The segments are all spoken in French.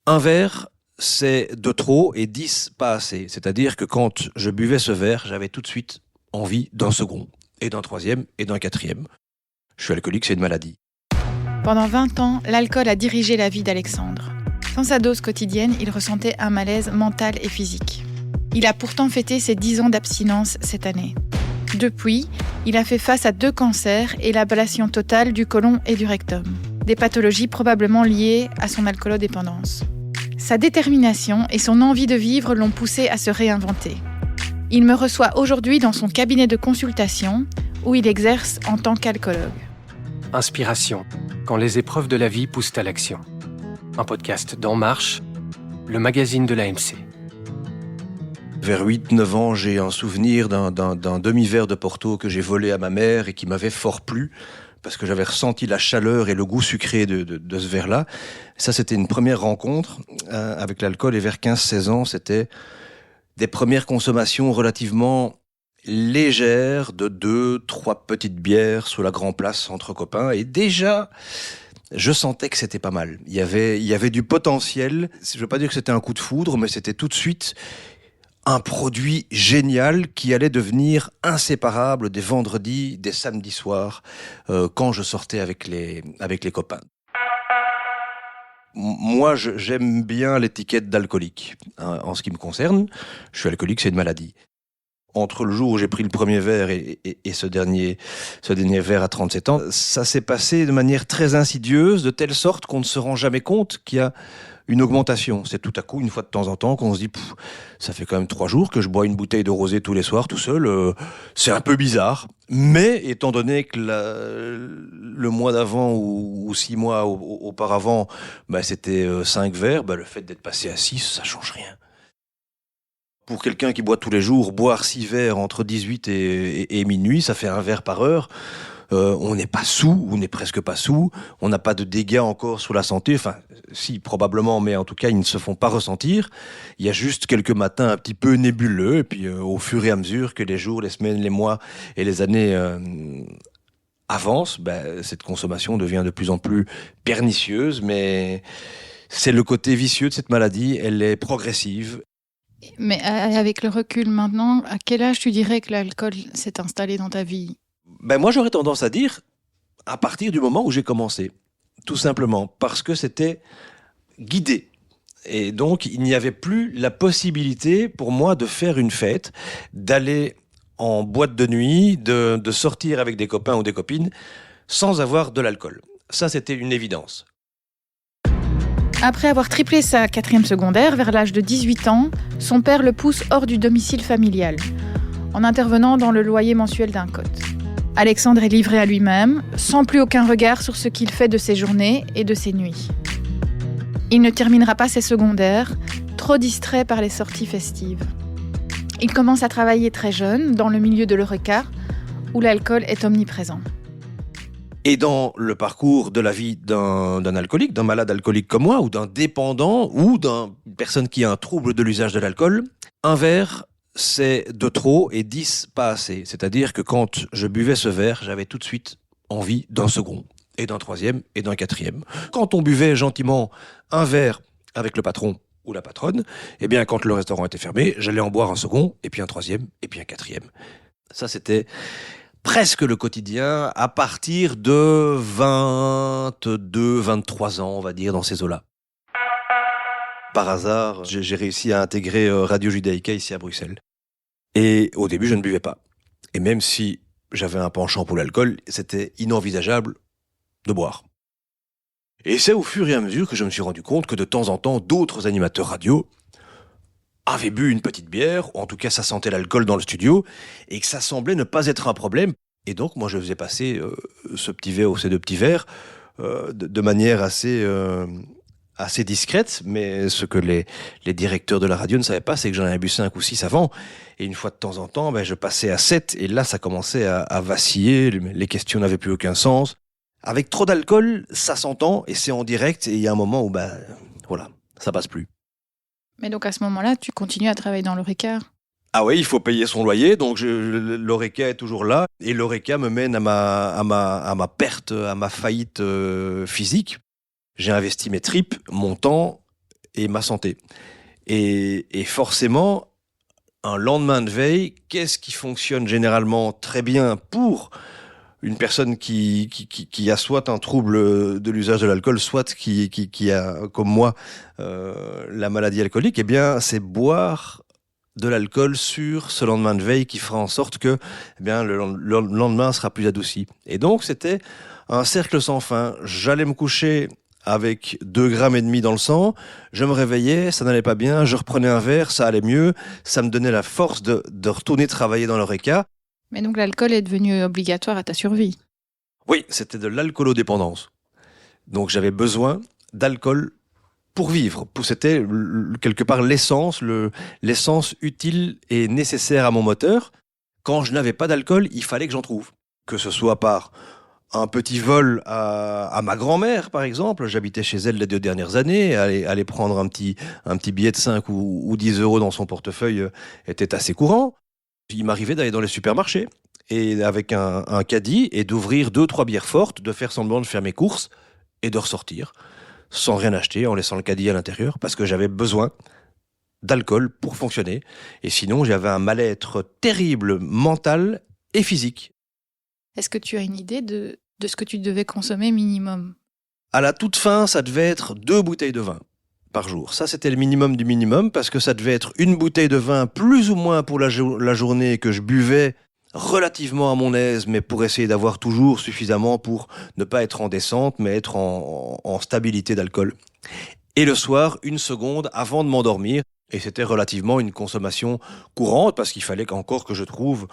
Un verre, c'est de trop et 10 pas assez. C'est-à-dire que quand je buvais ce verre, j'avais tout de suite envie d'un second, et d'un troisième, et d'un quatrième. Je suis alcoolique, c'est une maladie. Pendant 20 ans, l'alcool a dirigé la vie d'Alexandre. Sans sa dose quotidienne, il ressentait un malaise mental et physique. Il a pourtant fêté ses 10 ans d'abstinence cette année. Depuis, il a fait face à 2 cancers et l'ablation totale du côlon et du rectum. Des pathologies probablement liées à son alcoolodépendance. Sa détermination et son envie de vivre l'ont poussé à se réinventer. Il me reçoit aujourd'hui dans son cabinet de consultation où il exerce en tant qu'alcoologue. Inspiration, quand les épreuves de la vie poussent à l'action. Un podcast d'En Marche, le magazine de l'AMC. Vers 8-9 ans, j'ai un souvenir d'un demi-verre de Porto que j'ai volé à ma mère et qui m'avait fort plu, parce que j'avais ressenti la chaleur et le goût sucré de ce verre-là. Ça, c'était une première rencontre avec l'alcool, et vers 15-16 ans, c'était des premières consommations relativement légères de 2-3 petites bières sous la Grand Place entre copains, et déjà je sentais que c'était pas mal. Il y avait du potentiel. Je veux pas dire que c'était un coup de foudre, mais c'était tout de suite un produit génial qui allait devenir inséparable des vendredis, des samedis soirs, quand je sortais avec les copains. Moi, j'aime bien l'étiquette d'alcoolique. En ce qui me concerne, je suis alcoolique, c'est une maladie. Entre le jour où j'ai pris le premier verre et ce dernier verre à 37 ans, ça s'est passé de manière très insidieuse, de telle sorte qu'on ne se rend jamais compte qu'il y a une augmentation. C'est tout à coup, une fois de temps en temps, qu'on se dit ça fait quand même 3 jours que je bois une bouteille de rosé tous les soirs tout seul. C'est un peu bizarre. Mais étant donné que le mois d'avant ou 6 mois auparavant, c'était 5 verres, le fait d'être passé à 6, ça change rien. Pour quelqu'un qui boit tous les jours, boire 6 verres entre 18 et minuit, ça fait 1 verre par heure. On n'est pas sous, on n'est presque pas sous, on n'a pas de dégâts encore sur la santé, enfin, si, probablement, mais en tout cas, ils ne se font pas ressentir. Il y a juste quelques matins un petit peu nébuleux, et puis au fur et à mesure que les jours, les semaines, les mois et les années avancent, cette consommation devient de plus en plus pernicieuse, mais c'est le côté vicieux de cette maladie, elle est progressive. Mais avec le recul maintenant, à quel âge tu dirais que l'alcool s'est installé dans ta vie ? Moi, j'aurais tendance à dire à partir du moment où j'ai commencé. Tout simplement parce que c'était guidé. Et donc, il n'y avait plus la possibilité pour moi de faire une fête, d'aller en boîte de nuit, de sortir avec des copains ou des copines sans avoir de l'alcool. Ça, c'était une évidence. Après avoir triplé sa 4e secondaire, vers l'âge de 18 ans, son père le pousse hors du domicile familial, en intervenant dans le loyer mensuel d'un cote. Alexandre est livré à lui-même, sans plus aucun regard sur ce qu'il fait de ses journées et de ses nuits. Il ne terminera pas ses secondaires, trop distrait par les sorties festives. Il commence à travailler très jeune, dans le milieu de l'Horeca, où l'alcool est omniprésent. Et dans le parcours de la vie d'un alcoolique, d'un malade alcoolique comme moi, ou d'un dépendant, ou d'une personne qui a un trouble de l'usage de l'alcool, un verre, c'est de trop et 10 pas assez. C'est-à-dire que quand je buvais ce verre, j'avais tout de suite envie d'un second, et d'un troisième, et d'un quatrième. Quand on buvait gentiment un verre avec le patron ou la patronne, quand le restaurant était fermé, j'allais en boire un second, et puis un troisième, et puis un quatrième. Ça, c'était presque le quotidien à partir de 22, 23 ans, on va dire, dans ces eaux-là. Par hasard, j'ai réussi à intégrer Radio Judaïka ici à Bruxelles. Et au début, je ne buvais pas. Et même si j'avais un penchant pour l'alcool, c'était inenvisageable de boire. Et c'est au fur et à mesure que je me suis rendu compte que de temps en temps, d'autres animateurs radio avaient bu une petite bière, ou en tout cas ça sentait l'alcool dans le studio, et que ça semblait ne pas être un problème. Et donc moi je faisais passer ce petit verre ou ces 2 petits verres de manière assez discrète, mais ce que les directeurs de la radio ne savaient pas, c'est que j'en avais bu 5 ou 6 avant, et une fois de temps en temps, je passais à 7, et là ça commençait à vaciller, les questions n'avaient plus aucun sens. Avec trop d'alcool, ça s'entend, et c'est en direct, et il y a un moment où voilà, ça passe plus. Mais donc à ce moment-là, tu continues à travailler dans l'Horeca ? Ah oui, il faut payer son loyer, donc l'Horeca est toujours là, et l'Horeca me mène à ma perte, à ma faillite physique. J'ai investi mes tripes, mon temps et ma santé. Et forcément, un lendemain de veille, qu'est-ce qui fonctionne généralement très bien pour une personne qui a soit un trouble de l'usage de l'alcool, soit qui a, comme moi, la maladie alcoolique? Eh bien, c'est boire de l'alcool sur ce lendemain de veille qui fera en sorte que le lendemain sera plus adouci. Et donc, c'était un cercle sans fin. J'allais me coucher avec 2,5 grammes dans le sang, je me réveillais, ça n'allait pas bien, je reprenais un verre, ça allait mieux, ça me donnait la force de retourner travailler dans l'Horeca. Mais donc l'alcool est devenu obligatoire à ta survie? Oui, c'était de l'alcoolodépendance. Donc j'avais besoin d'alcool pour vivre. C'était quelque part l'essence utile et nécessaire à mon moteur. Quand je n'avais pas d'alcool, il fallait que j'en trouve. Que ce soit par un petit vol à ma grand-mère, par exemple. J'habitais chez elle les 2 dernières années. Aller prendre un petit billet de 5 ou 10 euros dans son portefeuille était assez courant. Il m'arrivait d'aller dans les supermarchés et avec un caddie et d'ouvrir 2-3 bières fortes, de faire semblant de faire mes courses et de ressortir sans rien acheter, en laissant le caddie à l'intérieur, parce que j'avais besoin d'alcool pour fonctionner. Et sinon, j'avais un mal-être terrible, mental et physique. Est-ce que tu as une idée de ce que tu devais consommer minimum? À la toute fin, ça devait être 2 bouteilles de vin par jour. Ça, c'était le minimum du minimum, parce que ça devait être une bouteille de vin plus ou moins pour la journée que je buvais relativement à mon aise, mais pour essayer d'avoir toujours suffisamment pour ne pas être en descente, mais être en stabilité d'alcool. Et le soir, 1 seconde avant de m'endormir. Et c'était relativement une consommation courante, parce qu'il fallait encore que je trouve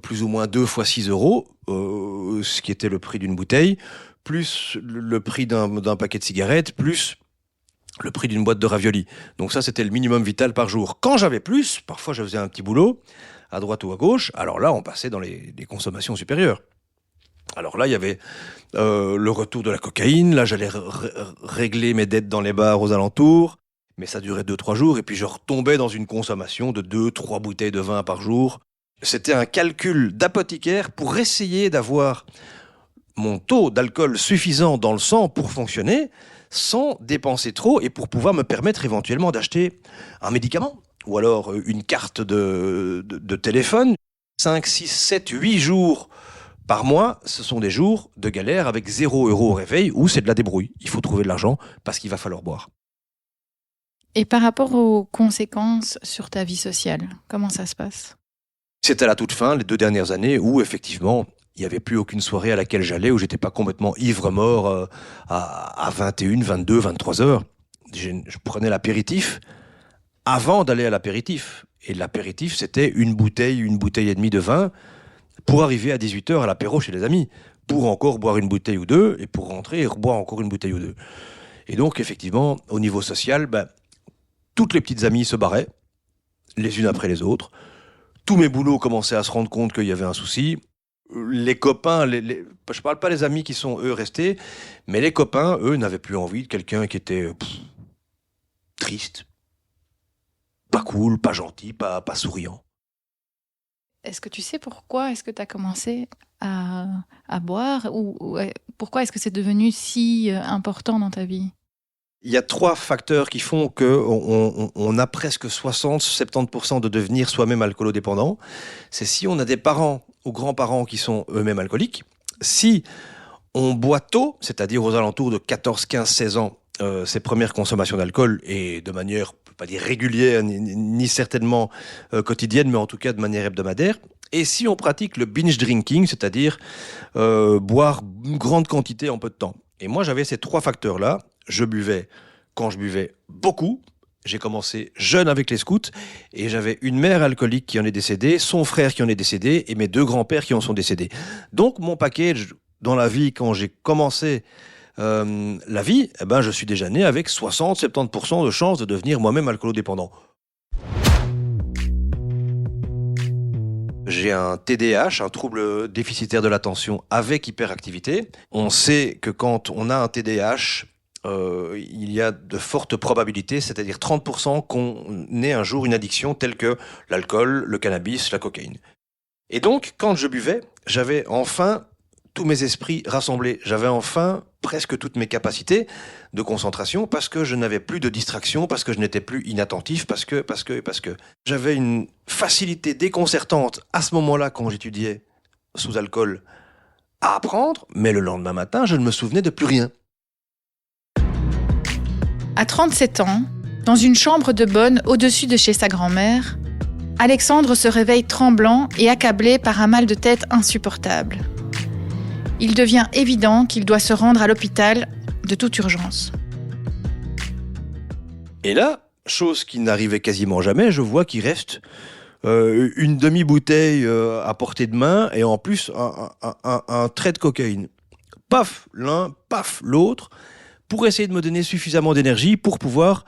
plus ou moins 2 fois 6 euros, ce qui était le prix d'une bouteille, plus le prix d'un paquet de cigarettes, plus le prix d'une boîte de raviolis. Donc ça, c'était le minimum vital par jour. Quand j'avais plus, parfois je faisais un petit boulot, à droite ou à gauche, alors là, on passait dans les consommations supérieures. Alors là, il y avait le retour de la cocaïne, là, j'allais régler mes dettes dans les bars aux alentours, mais ça durait 2-3 jours, et puis je retombais dans une consommation de 2-3 bouteilles de vin par jour. C'était un calcul d'apothicaire pour essayer d'avoir mon taux d'alcool suffisant dans le sang pour fonctionner, sans dépenser trop, et pour pouvoir me permettre éventuellement d'acheter un médicament, ou alors une carte de téléphone. 5, 6, 7, 8 jours par mois, ce sont des jours de galère avec 0 € au réveil, où c'est de la débrouille. Il faut trouver de l'argent parce qu'il va falloir boire. Et par rapport aux conséquences sur ta vie sociale, comment ça se passe? C'était à la toute fin, les 2 dernières années, où effectivement, il n'y avait plus aucune soirée à laquelle j'allais où j'étais pas complètement ivre-mort à 21, 22, 23 heures. Je prenais l'apéritif avant d'aller à l'apéritif. Et l'apéritif, c'était une bouteille et demie de vin pour arriver à 18 heures à l'apéro chez les amis, pour encore boire une bouteille ou deux, et pour rentrer et reboire encore une bouteille ou deux. Et donc, effectivement, au niveau social, toutes les petites amies se barraient, les unes après les autres. Tous mes boulots commençaient à se rendre compte qu'il y avait un souci. Les copains, je parle pas des amis qui sont, eux, restés, mais les copains, eux, n'avaient plus envie de quelqu'un qui était triste, pas cool, pas gentil, pas souriant. Est-ce que tu sais pourquoi est-ce que tu as commencé à boire ou pourquoi est-ce que c'est devenu si important dans ta vie? Il y a 3 facteurs qui font qu'on a presque 60-70% de devenir soi-même alcoolodépendant. C'est si on a des parents ou grands-parents qui sont eux-mêmes alcooliques, si on boit tôt, c'est-à-dire aux alentours de 14, 15, 16 ans, ses premières consommations d'alcool, et de manière, on peut pas dire régulière, ni certainement quotidienne, mais en tout cas de manière hebdomadaire. Et si on pratique le binge drinking, c'est-à-dire boire une grande quantité en peu de temps. Et moi, j'avais ces 3 facteurs-là. Je buvais quand je buvais beaucoup. J'ai commencé jeune avec les scouts et j'avais une mère alcoolique qui en est décédée, son frère qui en est décédé et mes 2 grands-pères qui en sont décédés. Donc mon package dans la vie, quand j'ai commencé la vie, je suis déjà né avec 60-70% de chances de devenir moi-même alcoolodépendant. J'ai un TDAH, un trouble déficitaire de l'attention avec hyperactivité. On sait que quand on a un TDAH, il y a de fortes probabilités, c'est-à-dire 30% qu'on ait un jour une addiction telle que l'alcool, le cannabis, la cocaïne. Et donc, quand je buvais, j'avais enfin tous mes esprits rassemblés. J'avais enfin presque toutes mes capacités de concentration parce que je n'avais plus de distraction, parce que je n'étais plus inattentif, parce que. J'avais une facilité déconcertante à ce moment-là, quand j'étudiais sous alcool, à apprendre, mais le lendemain matin, je ne me souvenais de plus rien. À 37 ans, dans une chambre de bonne au-dessus de chez sa grand-mère, Alexandre se réveille tremblant et accablé par un mal de tête insupportable. Il devient évident qu'il doit se rendre à l'hôpital de toute urgence. Et là, chose qui n'arrivait quasiment jamais, je vois qu'il reste une demi-bouteille à portée de main et en plus un trait de cocaïne. Paf l'un, paf l'autre, pour essayer de me donner suffisamment d'énergie pour pouvoir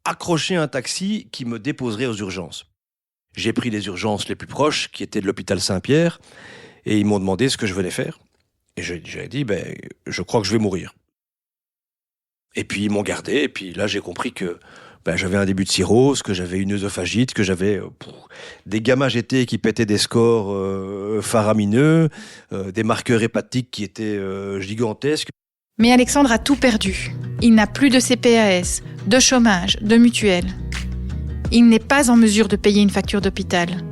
accrocher un taxi qui me déposerait aux urgences. J'ai pris les urgences les plus proches, qui étaient de l'hôpital Saint-Pierre, et ils m'ont demandé ce que je venais faire. Et j'ai dit, je crois que je vais mourir. Et puis ils m'ont gardé, et puis là j'ai compris que j'avais un début de cirrhose, que j'avais une œsophagite, que j'avais des gamma-GT qui pétaient des scores faramineux, des marqueurs hépatiques qui étaient gigantesques. Mais Alexandre a tout perdu. Il n'a plus de CPAS, de chômage, de mutuelle. Il n'est pas en mesure de payer une facture d'hôpital.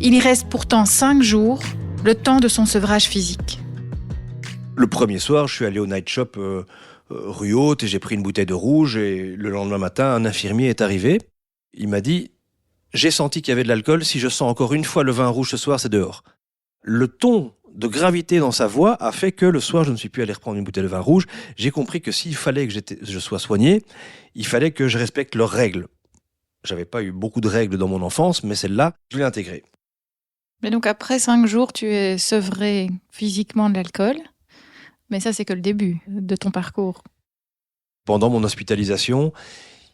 Il y reste pourtant 5 jours, le temps de son sevrage physique. Le premier soir, je suis allé au night shop rue Haute et j'ai pris une bouteille de rouge et le lendemain matin, un infirmier est arrivé. Il m'a dit « J'ai senti qu'il y avait de l'alcool, si je sens encore une fois le vin rouge ce soir, c'est dehors. » Le ton de gravité dans sa voix a fait que le soir, je ne suis plus allé reprendre une bouteille de vin rouge. J'ai compris que s'il fallait que je sois soigné, il fallait que je respecte leurs règles. J'avais pas eu beaucoup de règles dans mon enfance, mais celle-là, je l'ai intégrée. Mais donc après 5 jours, tu es sevré physiquement de l'alcool. Mais ça, c'est que le début de ton parcours. Pendant mon hospitalisation,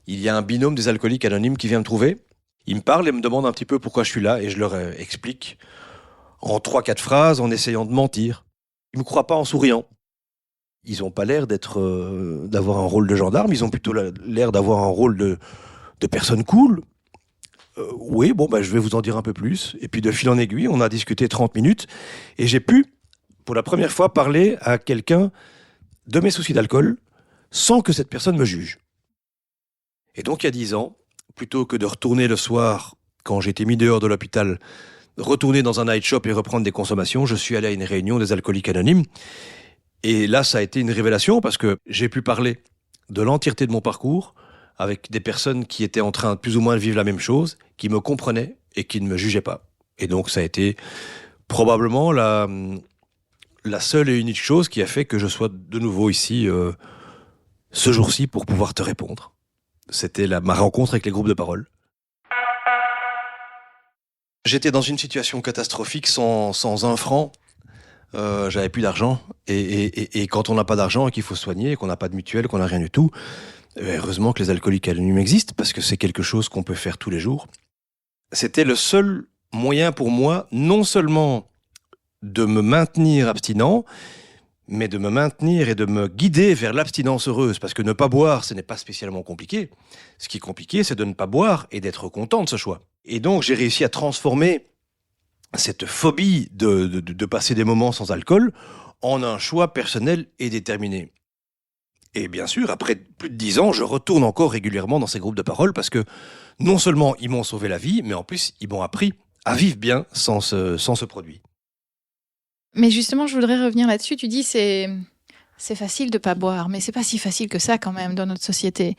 il y a un binôme des alcooliques anonymes qui vient me trouver. Il me parle et me demande un petit peu pourquoi je suis là et je leur explique en 3-4 phrases en essayant de mentir. Ils me croient pas en souriant. Ils ont pas l'air d'avoir un rôle de gendarme, ils ont plutôt l'air d'avoir un rôle de personnes cool. Oui, je vais vous en dire un peu plus. Et puis de fil en aiguille, on a discuté 30 minutes et j'ai pu, pour la première fois, parler à quelqu'un de mes soucis d'alcool sans que cette personne me juge. Et donc, il y a 10 ans, plutôt que de retourner le soir, quand j'étais mis dehors de l'hôpital, retourner dans un night shop et reprendre des consommations, je suis allé à une réunion des alcooliques anonymes. Et là, ça a été une révélation parce que j'ai pu parler de l'entièreté de mon parcours avec des personnes qui étaient en train de plus ou moins de vivre la même chose, qui me comprenaient et qui ne me jugeaient pas. Et donc, ça a été probablement la seule et unique chose qui a fait que je sois de nouveau ici ce jour-ci pour pouvoir te répondre. C'était ma rencontre avec les groupes de parole. J'étais dans une situation catastrophique sans 1 franc. J'avais plus d'argent. Et quand on n'a pas d'argent et qu'il faut soigner, qu'on n'a pas de mutuelle, qu'on n'a rien du tout, heureusement que les alcooliques anonymes existent parce que c'est quelque chose qu'on peut faire tous les jours. C'était le seul moyen pour moi, non seulement de me maintenir abstinent, mais de me maintenir et de me guider vers l'abstinence heureuse. Parce que ne pas boire, ce n'est pas spécialement compliqué. Ce qui est compliqué, c'est de ne pas boire et d'être content de ce choix. Et donc, j'ai réussi à transformer cette phobie de passer des moments sans alcool en un choix personnel et déterminé. Et bien sûr, après plus de 10 ans, je retourne encore régulièrement dans ces groupes de parole parce que non seulement ils m'ont sauvé la vie, mais en plus, ils m'ont appris à vivre bien sans ce produit. Mais justement, je voudrais revenir là-dessus. Tu dis c'est facile de pas boire, mais c'est pas si facile que ça quand même dans notre société.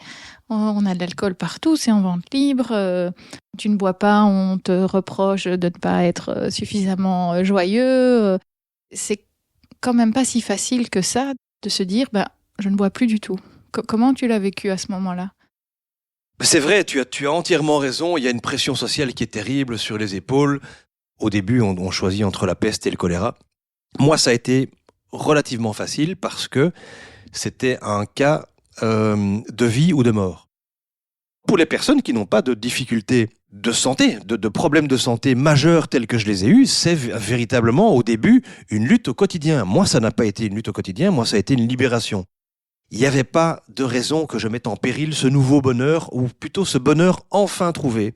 On a de l'alcool partout, c'est en vente libre. Tu ne bois pas, on te reproche de ne pas être suffisamment joyeux. C'est quand même pas si facile que ça de se dire je ne bois plus du tout. Comment tu l'as vécu à ce moment-là ? C'est vrai, tu as entièrement raison. Il y a une pression sociale qui est terrible sur les épaules. Au début, on choisit entre la peste et le choléra. Moi, ça a été relativement facile parce que c'était un cas de vie ou de mort. Pour les personnes qui n'ont pas de difficultés de santé, de problèmes de santé majeurs tels que je les ai eus, c'est véritablement au début une lutte au quotidien. Moi, ça n'a pas été une lutte au quotidien, moi, ça a été une libération. Il n'y avait pas de raison que je mette en péril ce nouveau bonheur, ou plutôt ce bonheur enfin trouvé.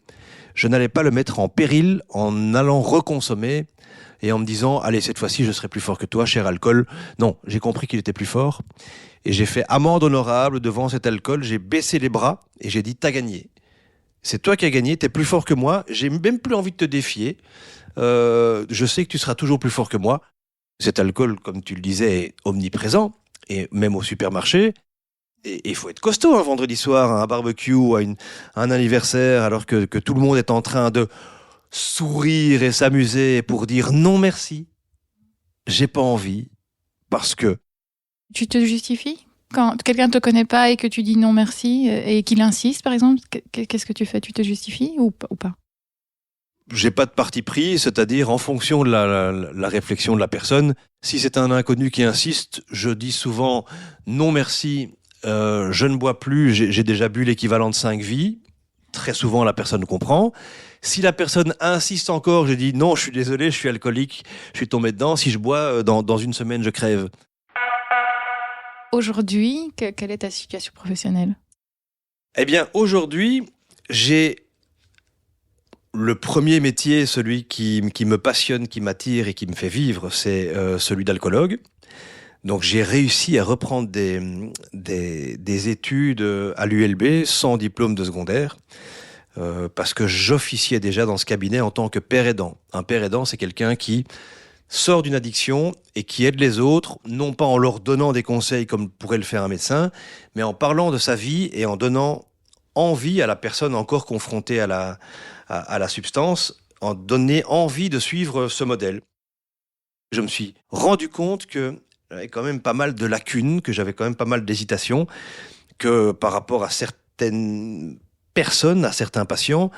je n'allais pas le mettre en péril en allant reconsommer et en me disant « Allez, cette fois-ci, je serai plus fort que toi, cher alcool ». Non, j'ai compris qu'il était plus fort et j'ai fait amende honorable devant cet alcool. J'ai baissé les bras et j'ai dit « T'as gagné. C'est toi qui as gagné, t'es plus fort que moi. J'ai même plus envie de te défier. Je sais que tu seras toujours plus fort que moi. » Cet alcool, comme tu le disais, est omniprésent et même au supermarché. Et il faut être costaud un vendredi soir, à un barbecue, à un anniversaire, alors que tout le monde est en train de sourire et s'amuser pour dire non merci, j'ai pas envie, parce que... Tu te justifies ? Quand quelqu'un ne te connaît pas et que tu dis non merci et qu'il insiste, par exemple, qu'est-ce que tu fais ? Tu te justifies ou pas ? J'ai pas de parti pris, c'est-à-dire en fonction de la réflexion de la personne. Si c'est un inconnu qui insiste, je dis souvent non merci. Je ne bois plus, j'ai déjà bu l'équivalent de 5 vies. Très souvent, la personne comprend. Si la personne insiste encore, je dis non, je suis désolé, je suis alcoolique, je suis tombé dedans. Si je bois, dans une semaine, je crève. Aujourd'hui, quelle est ta situation professionnelle ? Eh bien, aujourd'hui, j'ai le premier métier, celui qui me passionne, qui m'attire et qui me fait vivre, c'est celui d'alcoologue. Donc j'ai réussi à reprendre des études à l'ULB sans diplôme de secondaire parce que j'officiais déjà dans ce cabinet en tant que père aidant. Un père aidant, c'est quelqu'un qui sort d'une addiction et qui aide les autres, non pas en leur donnant des conseils comme pourrait le faire un médecin, mais en parlant de sa vie et en donnant envie à la personne encore confrontée à la substance, en donner envie de suivre ce modèle. Je me suis rendu compte que j'avais quand même pas mal de lacunes, que j'avais quand même pas mal d'hésitations, que par rapport à certaines personnes, à certains patients,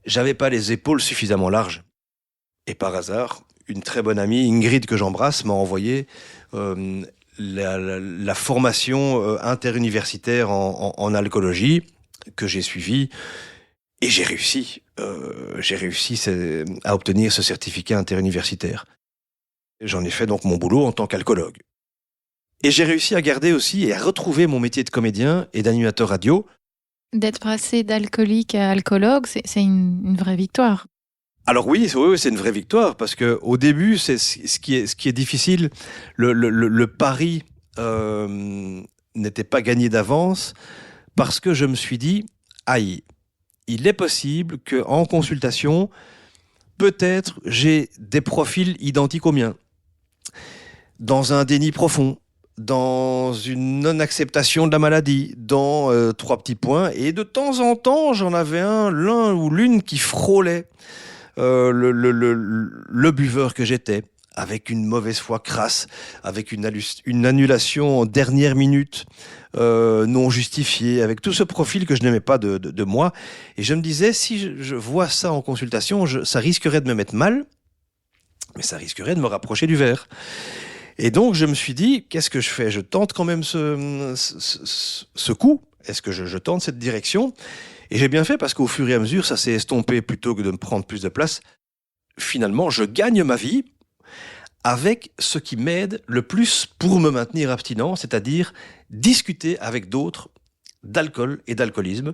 j'avais pas les épaules suffisamment larges. Et par hasard, une très bonne amie, Ingrid, que j'embrasse, m'a envoyé la formation interuniversitaire en alcoolologie que j'ai suivie. Et j'ai réussi à obtenir ce certificat interuniversitaire. J'en ai fait donc mon boulot en tant qu'alcoologue. Et j'ai réussi à garder aussi et à retrouver mon métier de comédien et d'animateur radio. D'être passé d'alcoolique à alcoologue, c'est une vraie victoire. Alors oui, c'est une vraie victoire parce que au début, c'est ce qui est difficile. Le pari n'était pas gagné d'avance parce que je me suis dit, aïe, il est possible que en consultation, peut-être j'ai des profils identiques aux miens, dans un déni profond, dans une non-acceptation de la maladie, dans 3 petits points. Et de temps en temps, j'en avais l'un ou l'une qui frôlait le buveur que j'étais, avec une mauvaise foi crasse, avec une annulation en dernière minute, non justifiée, avec tout ce profil que je n'aimais pas de moi. Et je me disais, si je vois ça en consultation, ça risquerait de me mettre mal, mais ça risquerait de me rapprocher du verre. Et donc, je me suis dit, qu'est-ce que je fais ? Je tente quand même ce coup. Est-ce que je tente cette direction ? Et j'ai bien fait parce qu'au fur et à mesure, ça s'est estompé plutôt que de me prendre plus de place. Finalement, je gagne ma vie avec ce qui m'aide le plus pour me maintenir abstinent, c'est-à-dire discuter avec d'autres d'alcool et d'alcoolisme.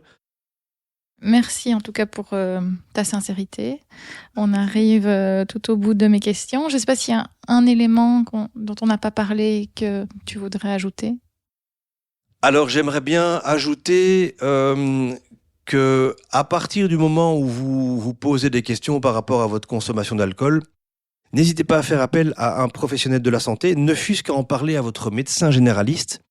Merci en tout cas pour ta sincérité. On arrive tout au bout de mes questions. Je ne sais pas s'il y a un élément dont on n'a pas parlé que tu voudrais ajouter. Alors j'aimerais bien ajouter que à partir du moment où vous posez des questions par rapport à votre consommation d'alcool, n'hésitez pas à faire appel à un professionnel de la santé, ne fût-ce qu'à en parler à votre médecin généraliste.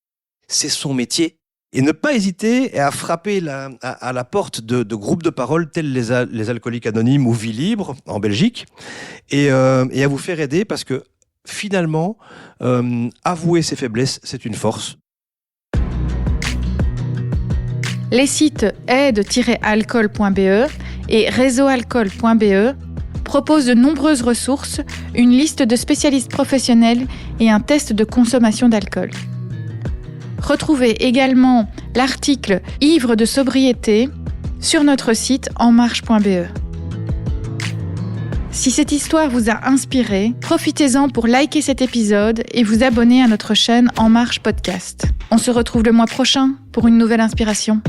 C'est son métier. Et ne pas hésiter à frapper à la porte de groupes de parole tels les Alcooliques Anonymes ou Vie Libre en Belgique et à vous faire aider parce que finalement, avouer ses faiblesses, c'est une force. Les sites aide-alcool.be et réseaualcool.be proposent de nombreuses ressources, une liste de spécialistes professionnels et un test de consommation d'alcool. Retrouvez également l'article « Ivre de sobriété » sur notre site enmarche.be. Si cette histoire vous a inspiré, profitez-en pour liker cet épisode et vous abonner à notre chaîne En Marche Podcast. On se retrouve le mois prochain pour une nouvelle inspiration.